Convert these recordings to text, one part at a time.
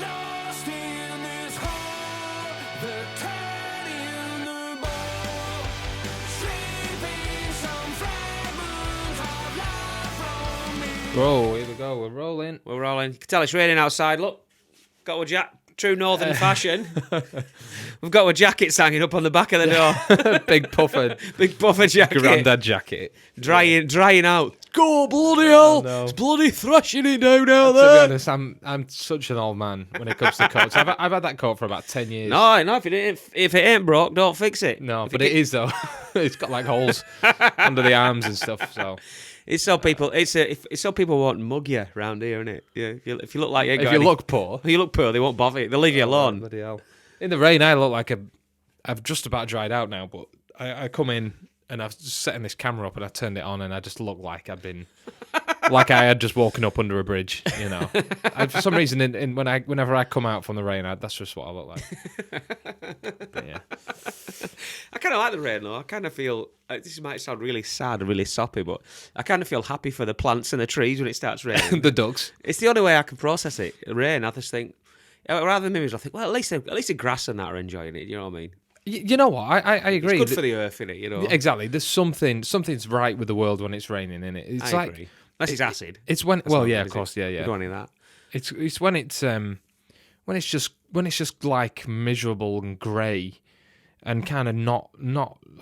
lost in this hole, the turn in the ball, sleeping some fragments of life from me. Roll, here we go, we're rolling. We're rolling. You can tell it's raining outside. Look, got a jacket. True northern fashion. We've got our jackets hanging up on the back of the door. Big puffer jacket. Grandad jacket. Drying out. Go, bloody hell. Oh, no. It's bloody thrashing it down out To be there. honest, I'm such an old man when it comes to coats. I've had that coat for about 10 years. No, if it ain't broke, don't fix it. No, but it is though. It's got like holes under the arms and stuff. So It's so people. It's so people won't mug you around here, isn't it? Yeah. If you look like if you look poor, they won't bother you. They'll leave you alone. Bloody hell. In the rain, I look like I've just about dried out now. But I come in and I've just setting this camera up and I turned it on and I just look like I've been. Like I had just woken up under a bridge, you know. For some reason, whenever I come out from the rain, that's just what I look like. But yeah. I kind of like the rain, though. I kind of feel this might sound really sad, really soppy, but I kind of feel happy for the plants and the trees when it starts raining. The ducks. It's the only way I can process it. Rain, I just think rather than memes, I think, well, at least the grass and that are enjoying it. You know what I mean? You know what? I agree. It's good for the earth, innit? You know. Exactly. There's something's right with the world when it's raining, innit? It's I agree. Unless it's acid. It's when That's not yeah, good, of course, yeah. We don't want any of that. It's when it's just like miserable and grey and kind of not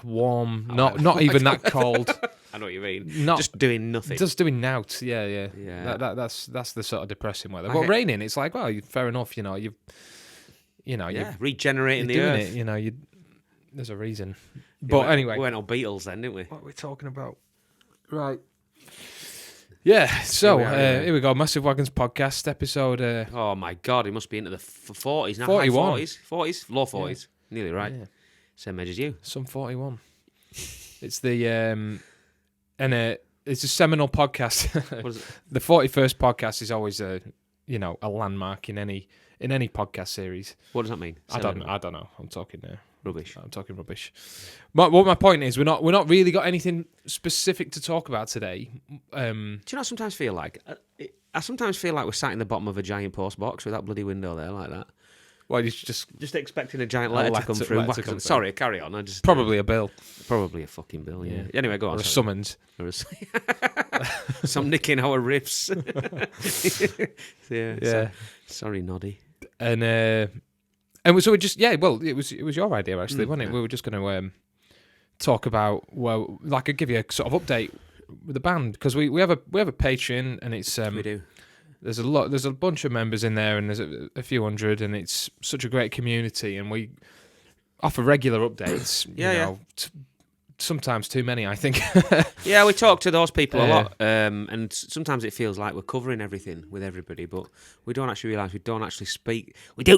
warm, not even that cold. I know what you mean. Just doing nothing. Just doing nout. Yeah. That's the sort of depressing weather. But raining, it's like, well, fair enough. You're regenerating the doing earth. it. There's a reason. But anyway, we went on Beatles then, didn't we? What are we talking about? Right. Yeah, so here we go. Massive Wagons podcast episode. Oh my God, it must be into the 40s now. 41. High 40s, low 40s. Yeah. Nearly right. Yeah. Same age as you. Some 41. It's the it's a seminal podcast. What is it? The 41st podcast is always a landmark in any podcast series. What does that mean? I don't know. I'm talking rubbish. But what my point is, we're not really got anything specific to talk about today. Do you know what I sometimes feel like? I sometimes feel like we're sat in the bottom of a giant post box with that bloody window there like that. Well, you're just expecting a giant letter to come through. Sorry, carry on. Probably a bill. Probably a fucking bill, yeah. Anyway, go on. Or a summons. Some nicking our riffs. Yeah. Sorry, Noddy. And so we just it was your idea actually, wasn't it? We were just going to talk about I'll give you a sort of update with the band because we have a Patreon and it's we do. There's a bunch of members in there and there's a few hundred and it's such a great community and we offer regular updates. Sometimes too many, I think. Yeah, we talk to those people a lot, and sometimes it feels like we're covering everything with everybody, but we don't actually realise we don't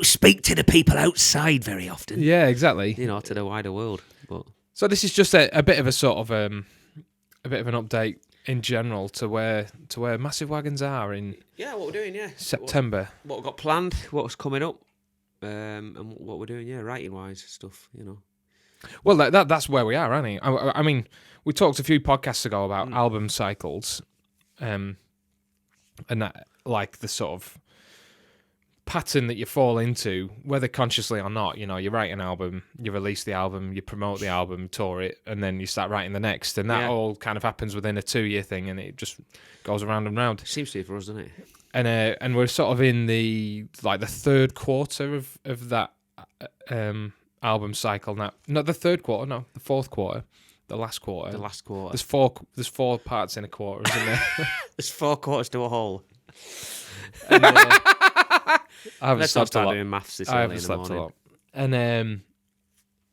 speak to the people outside very often. Yeah, exactly. To the wider world. But so this is just a bit of a sort of a bit of an update in general to where Massive Wagons are in what we're doing, September. What we've got planned, what's coming up, and what we're doing, writing wise stuff, Well, that's where we are, aren't we? I mean, we talked a few podcasts ago about album cycles, and that like the sort of pattern that you fall into, whether consciously or not. You write an album, you release the album, you promote the album, tour it, and then you start writing the next, and that all kind of happens within a 2-year thing, and it just goes around and round. Seems to be for us, doesn't it? And we're sort of in the third quarter of that. Album cycle now. Not the third quarter, no, the fourth quarter, the last quarter. There's four parts in a quarter, isn't there? There's 4 quarters to a whole. And, Let's not start doing maths this early in the morning. A lot.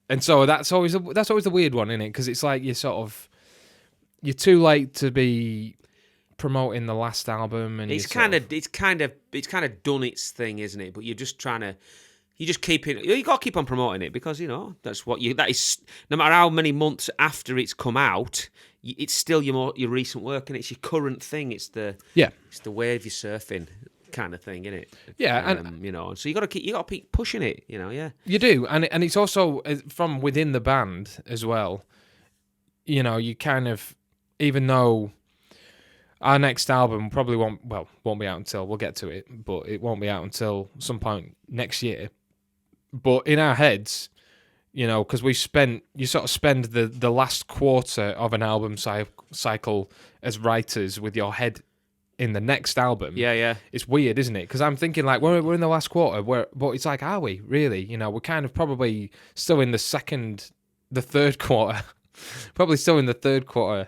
And so that's always the weird one, isn't it? Because it's like you're too late to be promoting the last album, and it's kind of done its thing, isn't it? But you're just trying to. You just keep it. You got to keep on promoting it because that's that is. No matter how many months after it's come out, it's still your recent work and it's your current thing. It's the wave you're surfing kind of thing, isn't it? Yeah, and so you got to keep pushing it. Yeah. You do, and it's also from within the band as well. You kind of, even though our next album probably won't be out until, we'll get to it, but it won't be out until some point next year. But in our heads, you know, because you sort of spend the last quarter of an album cycle as writers with your head in the next album. Yeah. It's weird, isn't it? Because I'm thinking like we're in the last quarter, but it's like, are we really? You know, we're kind of probably still in the third quarter. Probably still in the third quarter.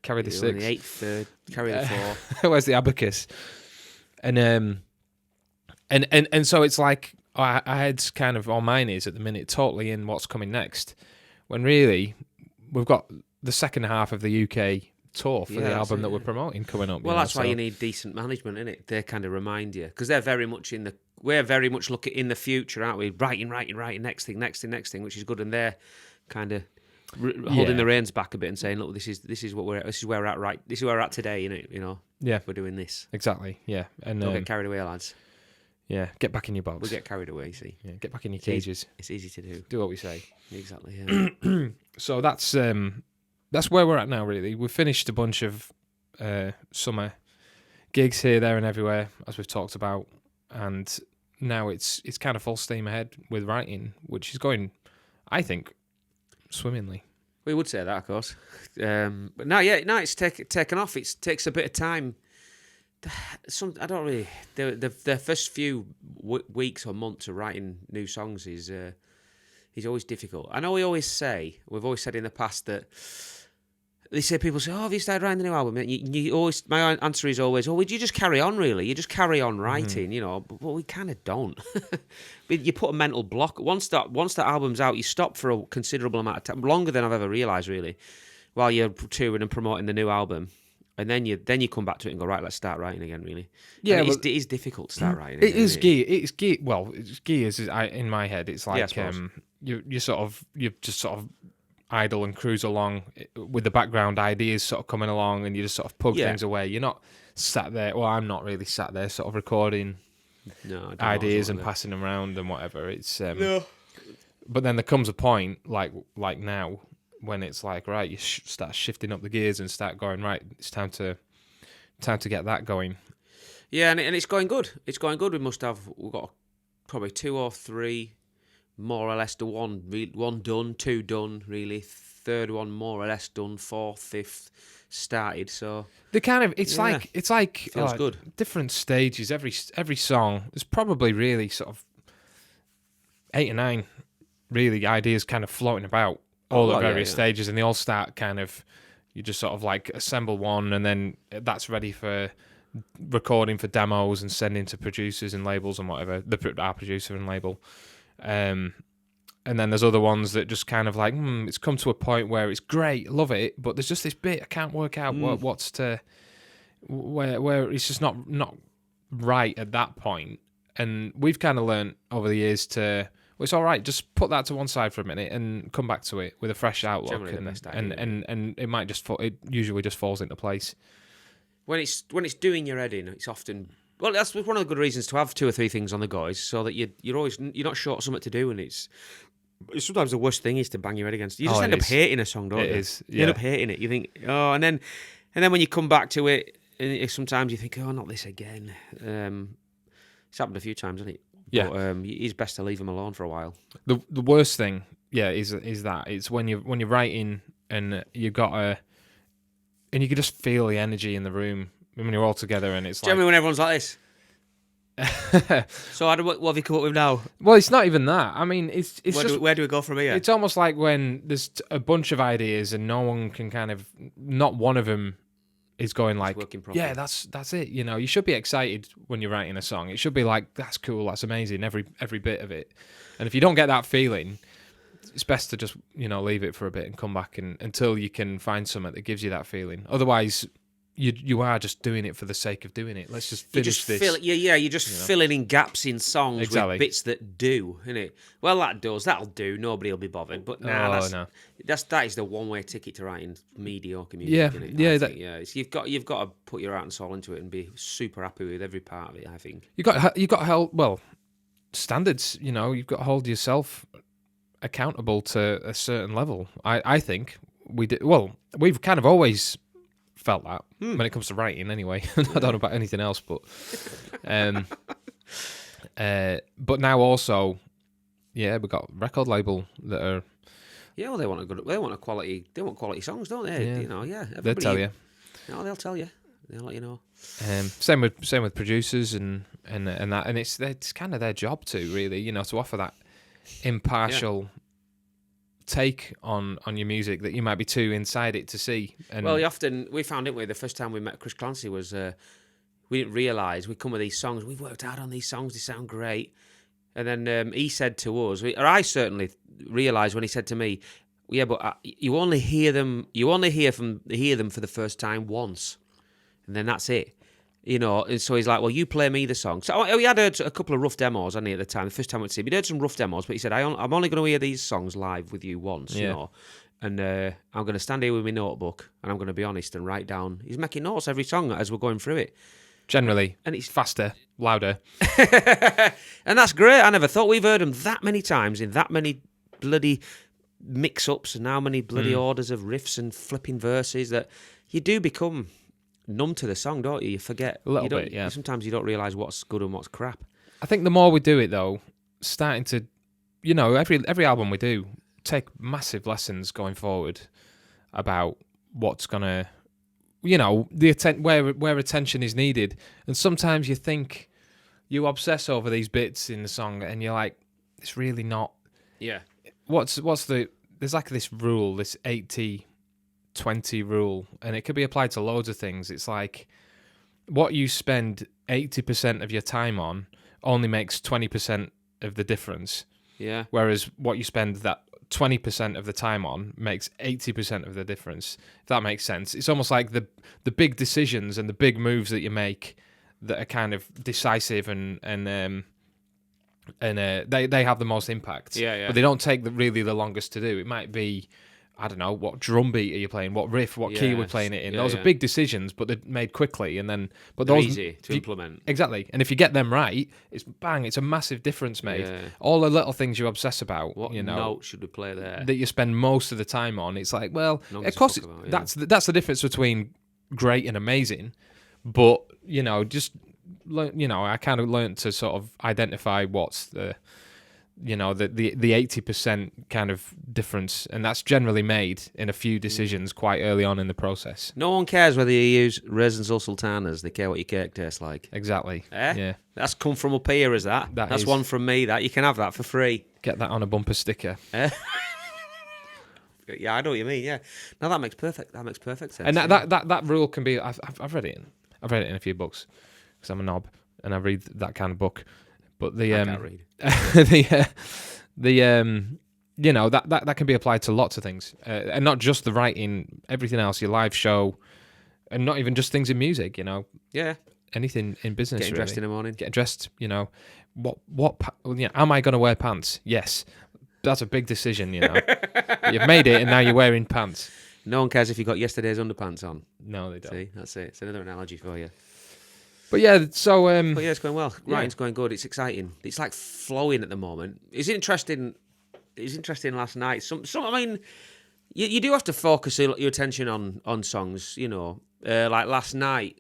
Carry the You're in 6. the 8th third, carry the 4. Where's the abacus? And so it's like our head's kind of on mine is at the minute totally in what's coming next, when really we've got the second half of the UK tour for the album that we're promoting coming up. Well, that's why you need decent management, innit? They kind of remind you, because they're very much we're very much looking in the future, aren't we? Writing, next thing, which is good, and they're kind of holding the reins back a bit and saying, look, this is where we're at, right? This is where we're at today, innit? You know, yeah, we're doing this exactly, yeah, and don't get carried away, lads. Yeah, get back in your box. We get carried away, you see. Yeah, get back in your cages. It's easy to do. Do what we say. Exactly. Yeah. So that's where we're at now. Really, we've finished a bunch of summer gigs here, there, and everywhere, as we've talked about, and now it's kind of full steam ahead with writing, which is going, I think, swimmingly. We would say that, of course. But now it's taken off. It takes a bit of time. I don't really. The first few weeks or months of writing new songs is always difficult. I know we've always said in the past that people say, "Oh, have you started writing the new album?" You always, my answer is always, "Oh, would you just carry on? Really, you just carry on writing, you know." But we kind of don't. You put a mental block once that album's out. You stop for a considerable amount of time, longer than I've ever realised, really, while you're touring and promoting the new album. And then you come back to it and go, right, let's start writing again, really. Yeah, it is difficult to start writing. It is gear. It's gear. Well, it's gears. In my head, it's like you just sort of idle and cruise along with the background ideas sort of coming along, and you just sort of plug things away. You're not sat there. Well, I'm not really sat there, sort of recording ideas and passing them around and whatever. It's no. But then there comes a point like now, when it's like, right, you start shifting up the gears and start going, right, it's time to get that going. Yeah, and it's going good. It's going good. We've got probably 2 or 3, more or less, one done, 2 done, really. 3rd one more or less done, 4th, 5th started. So the kind of it's like feels good. Different stages. Every song, there's probably really sort of 8 or 9 really ideas kind of floating about. All the various stages, and they all start kind of, you just sort of like assemble one, and then that's ready for recording for demos and sending to producers and labels and whatever, our producer and label. And then there's other ones that just kind of like, it's come to a point where it's great, love it, but there's just this bit I can't work out where it's just not right at that point. And we've kind of learned over the years to, well, it's all right, just put that to one side for a minute and come back to it with a fresh outlook, and it might just it usually just falls into place. When it's doing your head in, it's often, well, that's one of the good reasons to have 2 or 3 things on the go, is so that you're not short of something to do, and it's sometimes the worst thing is to bang your head against. You just end up hating a song, don't you? It is. You end up hating it. You think, oh, and then when you come back to it, and sometimes you think, oh, not this again. It's happened a few times, hasn't it? Yeah, but it's best to leave them alone for a while. The worst thing, is that it's when you're writing and you and you can just feel the energy in the room when you're all together, and it's like, generally when everyone's like this. So what have you come up with now? Well, it's not even that. I mean, it's where do we go from here? It's almost like when there's a bunch of ideas and no one can not one of them is going like, yeah, that's it. You know, you should be excited when you're writing a song. It should be like, that's cool, that's amazing, every bit of it. And if you don't get that feeling, it's best to just, leave it for a bit and come back until you can find something that gives you that feeling. Otherwise, you are just doing it for the sake of doing it. Let's just finish this. You're just filling in gaps in songs with bits that do, innit? Well, that'll do. Nobody will be bothered. But that is the one-way ticket to writing mediocre music. You've got to put your heart and soul into it and be super happy with every part of it. I think you got to hold standards. You've got to hold yourself accountable to a certain level. I think we did. Well, we've kind of always felt that when it comes to writing. Anyway, I don't know about anything else, but now also, yeah, we got record label that are. Yeah, well, they want quality songs, don't they? Yeah. You know, yeah. They'll tell you. No, they'll tell you. They'll let you know. Same with producers and that, and it's kind of their job to really, you know, to offer that impartial take on your music that you might be too inside it to see. And Well, we found, didn't we? The first time we met Chris Clancy was we didn't realise we'd come with these songs. We've worked hard on these songs. They sound great. And then he said to us, or I certainly realised when he said to me, "Yeah, but you only hear them. You only hear them for the first time once, and then that's it." You know, and so he's like, "Well, you play me the song." So he had heard a couple of rough demos, hadn't he, at the time? The first time I went to see him, he'd heard some rough demos, but he said, "I'm only going to hear these songs live with you once, you know, and I'm going to stand here with my notebook and I'm going to be honest and write down." He's making notes every song as we're going through it. generally, And it's faster, louder. And that's great. I never thought we've heard them that many times in that many bloody mix-ups and how many bloody orders of riffs and flipping verses that you do become numb to the song, don't you? You forget. A little bit, yeah. Sometimes you don't realise what's good and what's crap. I think the more we do it, though, starting to, you know, every album we do, take massive lessons going forward about what's gonna, you know, where attention is needed. And sometimes you think you obsess over these bits in the song, and you're like, it's really not. Yeah. There's like this rule, this 80-20 rule, and it could be applied to loads of things. It's like what you spend 80% of your time on only makes 20% of the difference. Yeah. Whereas what you spend that 20% of the time on makes 80% of the difference. If that makes sense. It's almost like the big decisions and the big moves that you make that are kind of decisive and they have the most impact. Yeah. But they don't take really the longest to do. It might be, I don't know, what drum beat are you playing, what riff, what key we're playing it in. Those are big decisions, but they're made quickly, and then They're easy to implement. Exactly, and if you get them right, it's bang. It's a massive difference made. Yeah. All the little things you obsess about, What note should we play there? that you spend most of the time on. It's like, well, Not of to course, talk about, that's the difference between great and amazing. But you know, I kind of learned to sort of identify what's the 80% kind of difference, and that's generally made in a few decisions quite early on in the process. No one cares whether you use raisins or sultanas. They care what your cake tastes like. Exactly. Yeah. That's come from up here, is that? That's is. one from me. That you can have that for free. Get that on a bumper sticker. Yeah, I know what you mean. Yeah. No, that makes perfect sense. And that rule can be. I've read it in a few books because I'm a knob and I read that kind of book. But I can't read. You know, that can be applied to lots of things, and not just the writing, everything else, your live show, and not even just things in music. You know, Yeah. anything in business. Getting dressed in the morning. Getting dressed. You know, am I going to wear pants? Yes, that's a big decision. You know, you've made it, and now you're wearing pants. No one cares if you got yesterday's underpants on. No, they don't. See, that's it. It's another analogy for you. But yeah, so But yeah, it's going well. Writing's going good. It's exciting. It's like flowing at the moment. It's interesting. It was interesting last night. Some. I mean, you do have to focus your attention on songs. You know, like last night,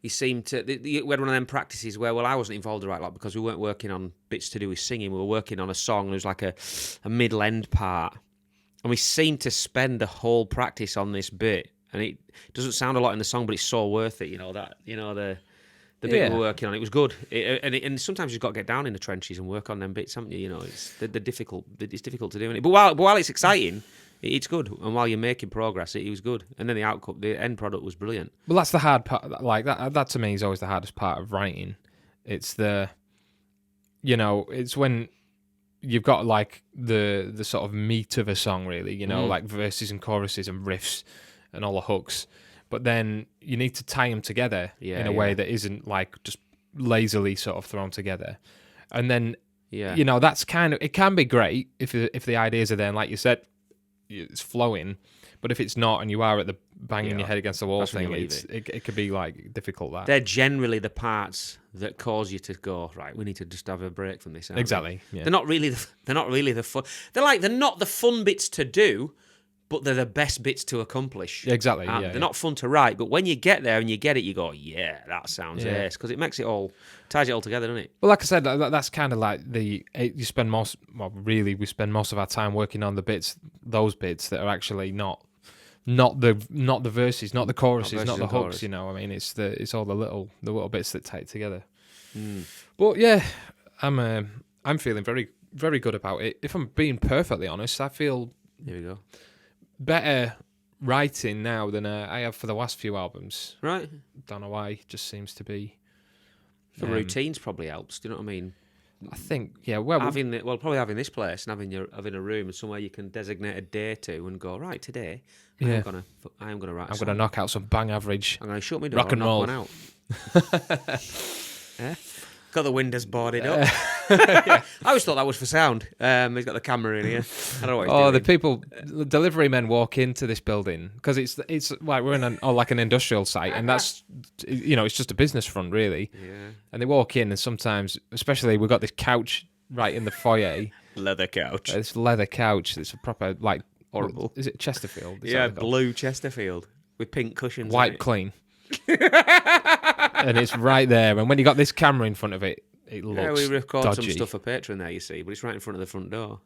we seemed to. We had one of them practices where, well, I wasn't involved a right lot because we weren't working on bits to do with singing. We were working on a song. There was like a middle end part, and we seemed to spend the whole practice on this bit. And it doesn't sound a lot in the song, but it's so worth it. You know that. You know the bit we were working on, it was good. And sometimes you've got to get down in the trenches and work on them bits, haven't you? You know, it's difficult. It's difficult to do. But while it's exciting, it's good. And while you're making progress, it was good. And then the end product was brilliant. Well, that's the hard part. Like that to me is always the hardest part of writing. It's it's when you've got like the sort of meat of a song, really. You know, like verses and choruses and riffs and all the hooks. But then you need to tie them together in a way that isn't like just lazily sort of thrown together. And then, you know, that's it can be great if the ideas are there. And like you said, it's flowing. But if it's not and you are at the banging your head against the wall thing, it could be like difficult. They're generally the parts that cause you to go, right, we need to just have a break from this. Exactly. Yeah. They're not really the fun. They're not the fun bits to do, but they're the best bits to accomplish. Exactly. And Yeah, they're not fun to write, but when you get there and you get it, you go, yeah, that sounds Yeah. ace, because it makes it all, ties it all together, doesn't it? Well, like I said, that's kind of like you spend most. Well, really, we spend most of our time working on those bits that are actually not the verses, not the choruses, verses not the and hooks. chorus. You know, I mean, it's all the little bits that tie it together. Mm. But yeah, I'm feeling very, very good about it. If I'm being perfectly honest, I feel Here we go. better writing now than I have for the last few albums. Right. Don't know why. It just seems to be. The routines probably helps. Do you know what I mean? I think, yeah. Well, Probably having this place and having a room and somewhere you can designate a day to and go, right, today. I Yeah. am gonna write. I'm gonna knock out some bang average. I'm gonna shut my door. rock and knock roll. one out. Yeah. Got the windows boarded up. I always thought that was for sound. He's got the camera in here. I don't know what he's doing. The people, the delivery men walk into this building because it's like we're in like an industrial site, and that's it's just a business front really. Yeah. And they walk in, and sometimes, especially, we've got this couch right in the foyer. Leather couch. This leather couch. It's a proper like Horrible. Is it Chesterfield? Is Yeah, that what they're called? blue Chesterfield with pink cushions. on Wipe it. clean. And it's right there. And when you got this camera in front of it, it looks Yeah, we record dodgy. some stuff for Patreon there, you see, but it's right in front of the front door.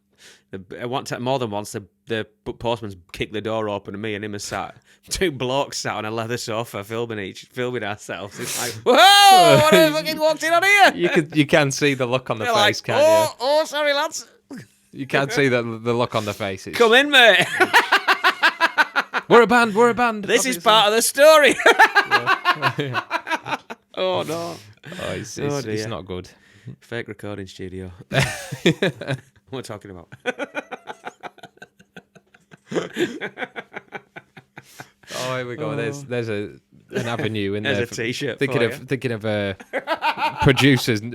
More than once, the postman's kicked the door open and me and him are sat, two blokes sat on a leather sofa filming ourselves. It's like, whoa, what have fucking walked in on here? You can see the look on the They're face, like, can't oh, sorry, lads. you? You can't see the look on the face. It's, Come in, mate. We're a band. This is part of the story. Oh, no. Oh, it's dear. not good. Fake recording studio. What we're talking about. Oh, here we go. There's an avenue in There's there. a t-shirt Thinking of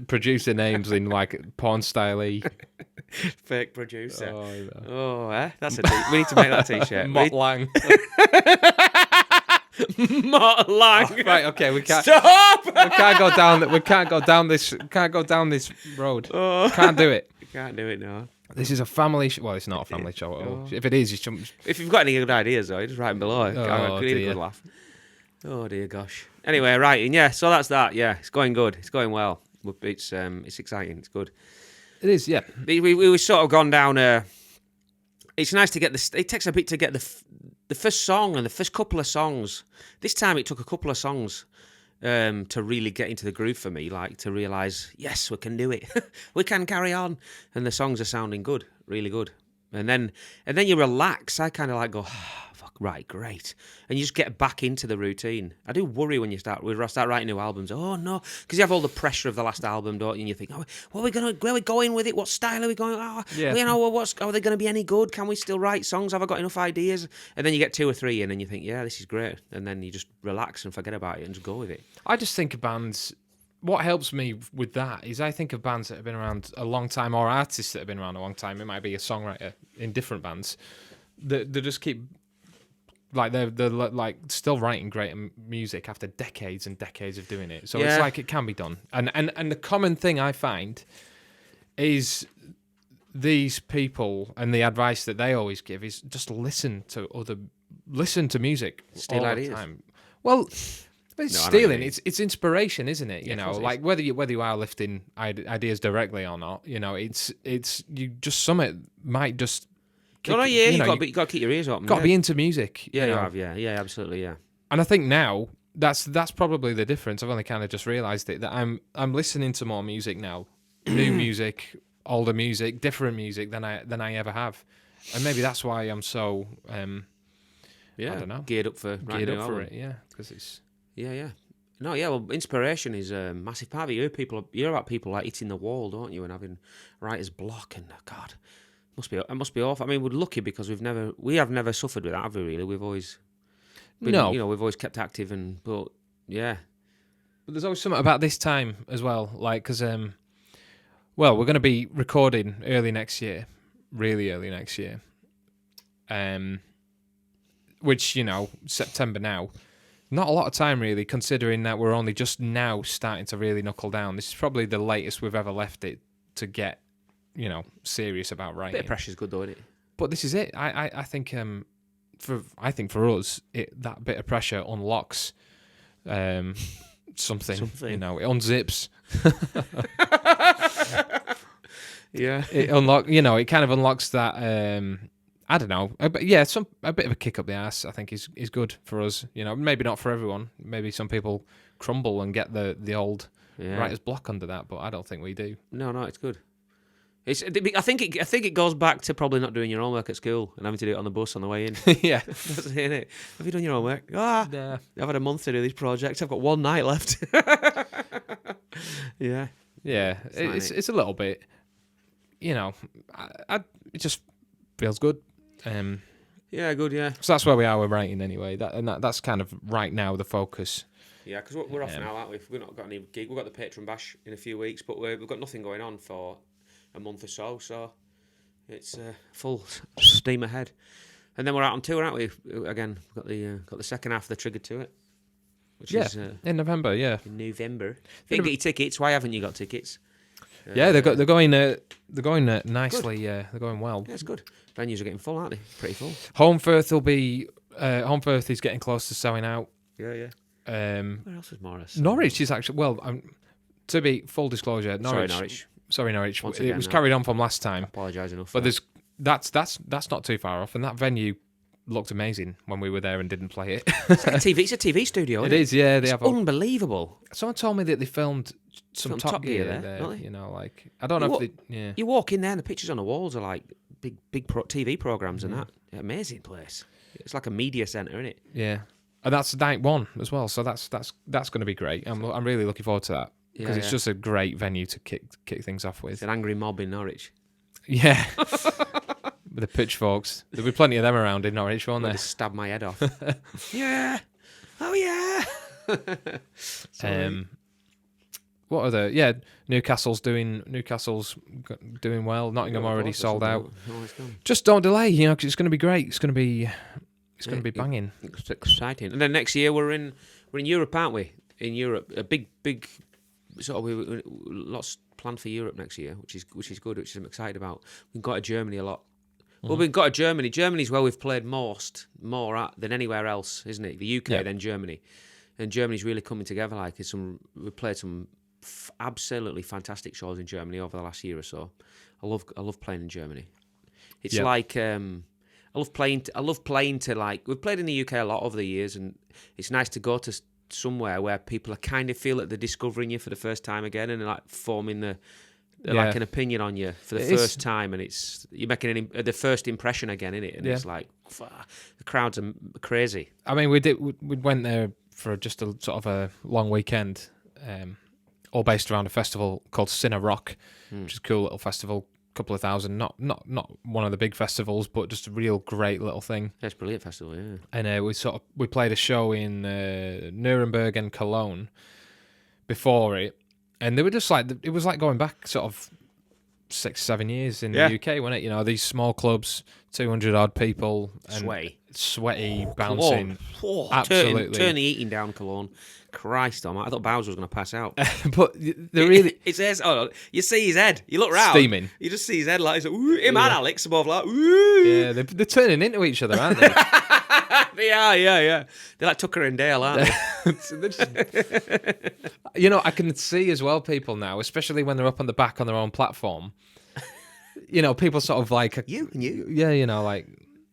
producer names in like porn style. Fake producer. Oh, yeah. That's a we need to make that t-shirt. Mott Lang. Mott Lang. Oh, right, okay, we can't. Stop! We can't go down. We can't go down this. Can't go down this road. Can't do it. You can't do it now. This is a family. Well, it's not a family show at all. If it is, you shouldn't. If you've got any good ideas, though, just write them below. I could dear. good laugh. Oh dear gosh. Anyway, writing. Yeah, so that's that. Yeah, it's going good. It's going well. It's exciting. It's good. It is, yeah. We sort of gone down. It's nice to get this. It takes a bit to get the first song and the first couple of songs. This time it took a couple of songs to really get into the groove for me, like to realise, yes, we can do it. We can carry on. And the songs are sounding good, really good. And then you relax. I kind of like go, fuck, right, great. And you just get back into the routine. I do worry when you start writing new albums. Oh, no. Because you have all the pressure of the last album, don't you? And you think, oh, where are we going with it? What style are we going? Oh, Yeah. Are they going to be any good? Can we still write songs? Have I got enough ideas? And then you get 2 or 3 in and you think, yeah, this is great. And then you just relax and forget about it and just go with it. I just think of bands. What helps me with that is I think of bands that have been around a long time, or artists that have been around a long time. It might be a songwriter in different bands that they just keep like they're like still writing great music after decades and decades of doing it. So Yeah. it's like it can be done. And the common thing I find is these people, and the advice that they always give is just listen to music Steal all ideas. the time. Well. It's No, I know what you stealing. mean. It's inspiration, isn't it? You Yeah, of know, course it like whether you are lifting ideas directly or not. You know, it's you just summit might just. No, yeah, you got to keep your ears open. Got to be into music. Yeah, you you know? have, yeah, absolutely, yeah. And I think now that's probably the difference. I've only kind of just realised it, that I'm listening to more music now, new music, older music, different music than I ever have, and maybe that's why I'm so Yeah, I don't know, geared up for geared up for it. Yeah, because it's Yeah. No, yeah. Well, inspiration is a massive part of it. You hear about people like hitting the wall, don't you, and having writer's block, and God, it must be awful. I mean, we're lucky because we have never suffered with that, have we? Really, we've always been, we've always kept active, but yeah. But there's always something about this time as well, like because well, we're going to be recording early next year, really early next year, which September now. Not a lot of time, really, considering that we're only just now starting to really knuckle down. This is probably the latest we've ever left it to get, serious about writing. Bit of pressure's good, though, isn't it? But this is it. I think I think for us, that bit of pressure unlocks something. You know, it unzips. Yeah. It kind of unlocks that. I don't know. A bit of a kick up the ass. I think is good for us. You know, maybe not for everyone. Maybe some people crumble and get the old writer's block under that, but I don't think we do. No, it's good. I think it goes back to probably not doing your homework at school and having to do it on the bus on the way in. Yeah, That's it, innit? Have you done your homework? Yeah. I've had a month to do these projects. I've got one night left. Yeah. Yeah, it's a little bit. You know, it just feels good. Yeah, good. Yeah. So that's where we are with writing anyway. That's kind of right now the focus. Yeah, because we're off now, aren't we? We've not got any gig. We've got the Patron Bash in a few weeks, but we've got nothing going on for a month or so. So it's full steam ahead. And then we're out on tour, aren't we? Again, we've got the second half of the Trigger to it, which is in November. Yeah, in November. If you can get your tickets, why haven't you got tickets? Yeah, they're going nicely. Yeah, they're going well. Yeah, it's good. Venues are getting full, aren't they? Pretty full. Holmfirth will be. Holmfirth is getting close to selling out. Yeah. Where else is Morris? Norwich is actually to be full disclosure. Sorry, Norwich. Once It again, was carried on from last time. Apologise enough. But that's not too far off, and that venue looked amazing when we were there and didn't play it. It's like it's a TV studio. It is, yeah. They have unbelievable. Someone told me that they filmed some Top Gear there. don't they? You know, like I don't know if they. Yeah. You walk in there and the pictures on the walls are like big TV programs and that. Amazing place. It's like a media centre, isn't it? Yeah, and that's night one as well. So that's going to be great. I'm really looking forward to that because it's just a great venue to kick things off with. It's an angry mob in Norwich. Yeah. With the pitchforks. There'll be plenty of them around in Norwich, won't there? They stab my head off. Yeah. Oh, yeah. What other? Yeah, Newcastle's doing well. Nottingham already sold out. Just don't delay, you know, because it's going to be great. It's going to be banging. It's exciting. And then next year we're in Europe, aren't we? In Europe, a big sort of lots planned for Europe next year, which is good, which I'm excited about. We've got to Germany a lot. Well, we've got to Germany. Germany's where we've played more than anywhere else, isn't it? The UK, then Germany, and Germany's really coming together. Like we played some absolutely fantastic shows in Germany over the last year or so. I love playing in Germany. It's like I love playing to like we've played in the UK a lot over the years, and it's nice to go to somewhere where people are kind of feel that they're discovering you for the first time again, and like forming like an opinion on you for the first time, and you're making the first impression again, innit? And it's like the crowds are crazy. I mean, we went there for just a sort of a long weekend, all based around a festival called Sinner Rock, which is a cool little festival. Couple of thousand, not one of the big festivals, but just a real great little thing. Yeah, it's a brilliant festival, yeah. And we played a show in Nuremberg and Cologne before it, and they were just like it was like going back sort of 6-7 years in the UK, wasn't it? You know, these small clubs, 200 odd people, and sweaty, bouncing, absolutely turn the eating down, Cologne. Christ, I thought Bowser was going to pass out. But they're really... His head, you see his head. You look round. Steaming. You just see his head like, him and Alex are both like, ooh. Yeah, they're turning into each other, aren't they? They are, yeah. They're like Tucker and Dale, aren't they? You know, I can see as well people now, especially when they're up on the back on their own platform. You know, people sort of like... You? Yeah, you know, like...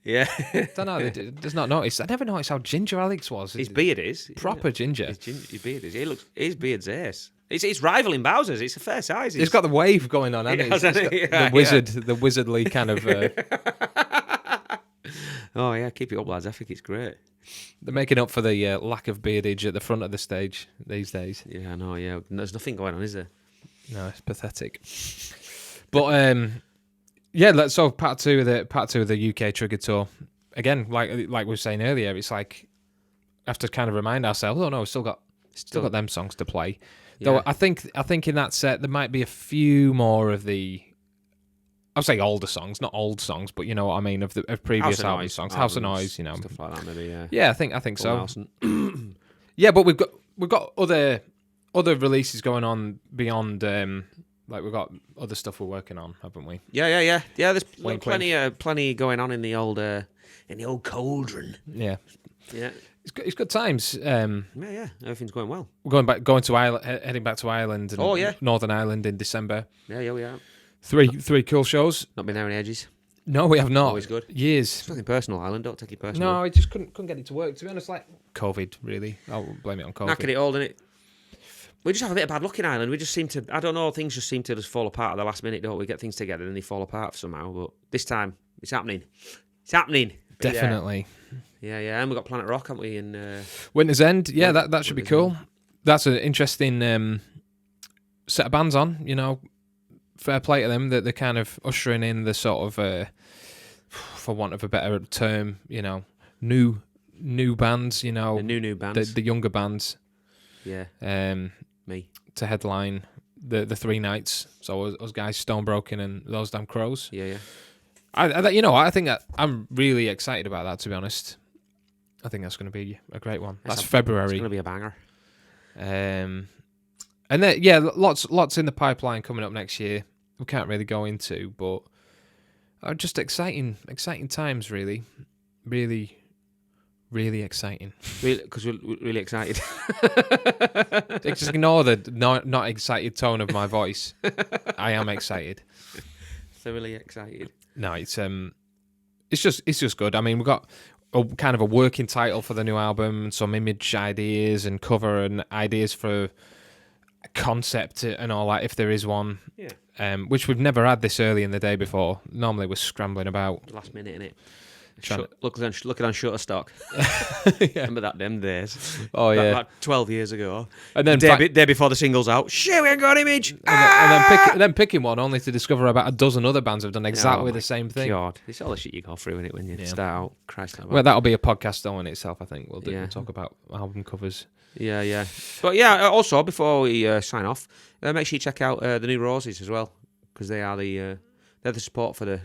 Yeah. Don't know. They just not noticed. I never noticed how ginger Alex was. His beard is proper ginger. His beard is. His beard's ace. It's rivaling Bowser's. It's a fair size. He's got the wave going on, hasn't he? The wizardly kind of. Oh yeah, keep it up, lads. I think it's great. They're making up for the lack of beardage at the front of the stage these days. Yeah, I know. Yeah, there's nothing going on, is there? No, it's pathetic. But yeah, so part two of the UK Trigger tour. Again, like we were saying earlier, it's like have to kind of remind ourselves, oh no, we've still got them songs to play. Yeah. Though I think in that set there might be a few more of the, I'll say older songs, not old songs, but you know what I mean, of previous album songs, House of Noise, you know, stuff like that, maybe. Yeah. Yeah, I think so. Yeah, but we've got other releases going on beyond Like we've got other stuff we're working on, haven't we? Yeah. There's Wink, plenty going on in the old cauldron. Yeah, Yeah. it's good times. Yeah. Everything's going well. We're going to Ireland, heading back to Ireland and Northern Ireland in December. Yeah, we are. Three cool shows. Not been there in ages. No, we have not. Always good. Years. It's nothing personal, Ireland. Don't take it personal. No, I just couldn't get it to work. To be honest, like COVID, really. I'll blame it on COVID. Knackered it all, didn't it? We just have a bit of bad luck in Ireland. We just seem to, I don't know, things just seem to just fall apart at the last minute, don't we? Get things together and they fall apart somehow. But this time, it's happening. It's happening. Definitely. Yeah. And we've got Planet Rock, haven't we? In Winter's End. Yeah, that should be Winter's cool. That's an interesting set of bands on, you know. Fair play to them that they're kind of ushering in the sort of, for want of a better term, you know, new bands, you know. The new bands. The younger bands. Yeah. Me. To headline the 3 nights. So us guys, Stonebroken and Those Damn Crows. Yeah. I think that I'm really excited about that, to be honest. I think that's going to be a great one. That's February. It's going to be a banger. And then, yeah, lots in the pipeline coming up next year. We can't really go into, but just exciting times, really, really, really exciting. Because we're really excited. Just ignore the not excited tone of my voice. I am excited. Thoroughly excited. No, it's just good. I mean, we've got a kind of a working title for the new album, and some image ideas and cover and ideas for concept and all that, if there is one. Yeah. Which we've never had this early in the day before. Normally we're scrambling about. Last minute, innit? Trying Looking on Shutterstock. Yeah. Remember them days? Oh, yeah. Like 12 years ago. And then day before the single's out. Shit, we ain't got image. And then picking one only to discover about a dozen other bands have done exactly the same thing. God, it's all the shit you go through in it when you start out. Christ, well, that'll be a podcast though in itself. I think we'll do. Yeah. We'll talk about album covers. Yeah. But yeah, also before we sign off, make sure you check out the new Roses as well, because they are they're the support for the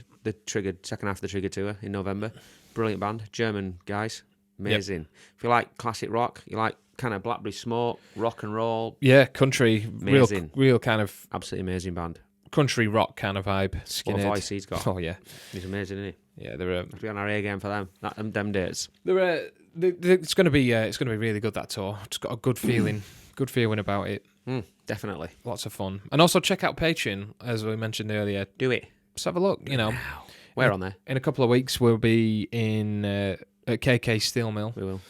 Triggered second half of the Triggered tour in November. Brilliant band, German guys, amazing. Yep. If you like classic rock, you like kind of Blackberry Smoke, rock and roll. Yeah, country, amazing. real kind of absolutely amazing band. Country rock kind of vibe. What a voice he's got. Oh yeah, he's amazing, isn't he? Yeah, they're be on our A game for them. Them dates. It's going to be really good, that tour. Just got a good feeling, about it. Definitely, lots of fun. And also check out Patreon, as we mentioned earlier. Do it. Just have a look. You know. Wow. We're on there. In a couple of weeks, we'll be in at KK Steel Mill. We will.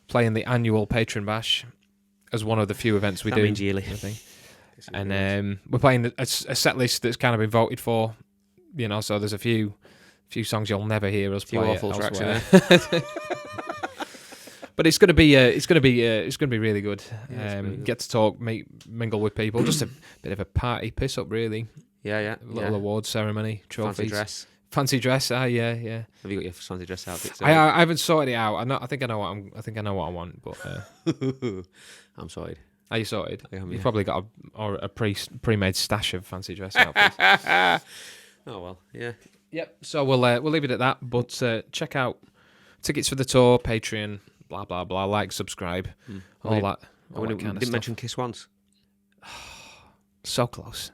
Playing the annual Patron Bash as one of the few events we do. That means yearly. I think. And we're playing a set list that's kind of been voted for. You know, so there's a few songs you'll never hear us play awful tracks in elsewhere. But it's going to be really good. Get to talk, mingle with people. Just a bit of a party piss up, really. Yeah. A little award ceremony, trophies. Fancy dress, yeah. Have you got your fancy dress out? I haven't sorted it out. I think I know what I want, but I'm sorted. Are you sorted? I am, You've probably got a pre-made stash of fancy dress outfits. Oh well, yeah. Yep. So we'll leave it at that. But check out tickets for the tour, Patreon, blah blah blah. Like, subscribe, all that kind of didn't stuff. mention Kiss once. So close.